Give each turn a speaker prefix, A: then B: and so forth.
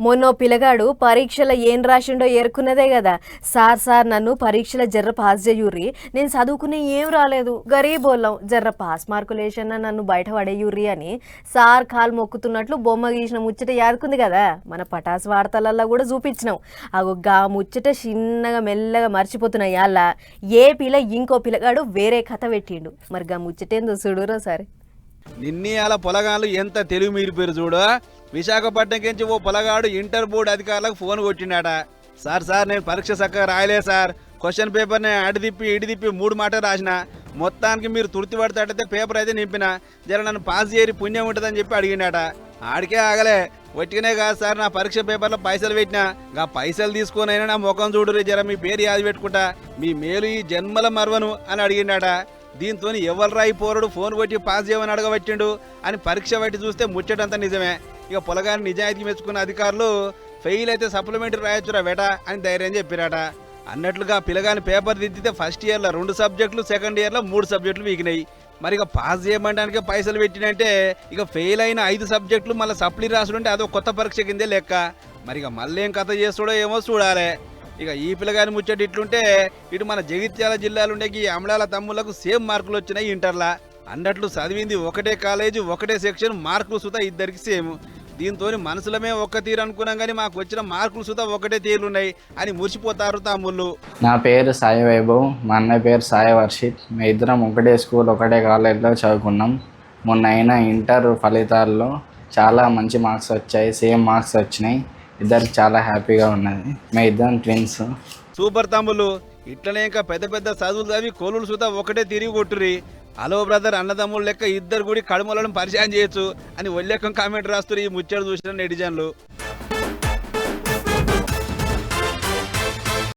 A: మొన్నో పిల్లగాడు పరీక్షలో ఏం రాసిండో ఏరుకున్నదే కదా, సార్ నన్ను పరీక్షల జర్ర పాస్ చేయుర్రి, నేను చదువుకునే ఏం రాలేదు, గరీబోళ్ళం జర్ర పాస్ మార్కులు వేసన్నా నన్ను బయట పడేయుర్రి అని సార్ కాలు మొక్కుతున్నట్లు బొమ్మ గీసిన ముచ్చట యాదుకుంది కదా. మన పటాస్ వార్తలల్లో కూడా చూపించినాం. గా ముచ్చట చిన్నగా మెల్లగా మర్చిపోతున్నాయి. అలా ఏ పిల్ల ఇంకో పిల్లగాడు వేరే కథ పెట్టిండు. మరి గా ముచ్చటేందో చూడురా సరే.
B: నిన్నీ అలా పొలగాళ్ళు ఎంత తెలివి మీరిపోయారు చూడు. విశాఖపట్నంకించి ఓ పొలగాడు ఇంటర్ బోర్డు అధికారులకు ఫోన్ కొట్టిండాట. సార్ నేను పరీక్ష చక్కగా రాయలే సార్, క్వశ్చన్ పేపర్ని అడిదిప్పి ఇడిదిప్పి 3 మాట రాసిన, మొత్తానికి మీరు తుర్తి పడతాడైతే పేపర్ అయితే నింపిన, జర నన్ను పాస్ చేయరి పుణ్యం ఉంటుందని చెప్పి అడిగిండాట. ఆడికే ఆగలే, వట్టిగానే కాదు సార్, నా పరీక్ష పేపర్లో పైసలు పెట్టినా, గా పైసలు తీసుకొనైనా నా ముఖం చూడురి, జర మీ పేరు యాది పెట్టుకుంటా, మీ మేలు ఈ జన్మల మరవను అని అడిగిండాట. దీంతో ఎవరు పోరుడు ఫోన్ కొట్టి పాస్ చేయమని అడగబట్టిండు అని పరీక్ష బట్టి చూస్తే ముచ్చటంతా నిజమే. ఇక పొలగాని నిజాయితీ మెచ్చుకున్న అధికారులు ఫెయిల్ అయితే సప్లిమెంటరీ రాయొచ్చురా బేటా అని ధైర్యం చెప్పిరాట. అన్నట్లుగా పిల్లగాని పేపర్ దిద్దితే ఫస్ట్ ఇయర్లో 2 సబ్జెక్టులు, సెకండ్ ఇయర్లో 3 సబ్జెక్టులు వీగినాయి. మరి ఇక పాస్ చేయమంటానికే పైసలు పెట్టినంటే ఇక ఫెయిల్ అయిన 5 సబ్జెక్టులు మళ్ళీ సప్లీ రాసుకుంటే అదో కొత్త పరీక్ష కిందే లెక్క. మరి ఇక మళ్ళీ ఏం కథ చేస్తాడో ఏమో చూడాలి. ఇక ఈ పిల్లగాని ముచ్చట ఇట్లుంటే ఇటు మన జగిత్యాల జిల్లాలుండే ఈ అమలాల తమ్ముళ్లకు సేమ్ మార్కులు వచ్చినాయి ఇంటర్లా. అన్నట్లు చదివింది ఒకటే కాలేజీ, ఒకటే సెక్షన్, మార్కులు సుతా ఇద్దరికి సేమ్. దీంతో మనసులమే ఒక్క తీరు అనుకున్నాం కానీ మాకు వచ్చిన మార్కులు సుతా ఒకటే తీరున్నాయి అని మురిసిపోతారు తమ్ముళ్ళు.
C: నా పేరు సాయి వైభవ్, మా అన్నయ్య పేరు సాయి వర్షిత్. మేము ఇద్దరం ఒకటే స్కూల్, ఒకటే కాలేజ్లో చదువుకున్నాం. మొన్న అయిన ఇంటర్ ఫలితాల్లో చాలా మంచి మార్క్స్ వచ్చాయి, సేమ్ మార్క్స్ వచ్చినాయి. ఇద్దరికి చాలా హ్యాపీగా ఉన్నది. మేము ఇద్దరం ట్విన్స్.
B: సూపర్ తమ్ముళ్ళు, ఇట్లనే ఇంకా పెద్ద పెద్ద చదువులు చదివి కోలులు సుతా ఒకటే తిరిగి కొట్టుర్రి. హలో బ్రదర్, అన్నదమ్ములు లెక్క ఇద్దరు కూడా కడుమలను పరిచయం చేయొచ్చు అని ఒళ్ళెక్కం కామెంట్ రాస్తారు ఈ ముచ్చట చూసిన నెటిజన్లు.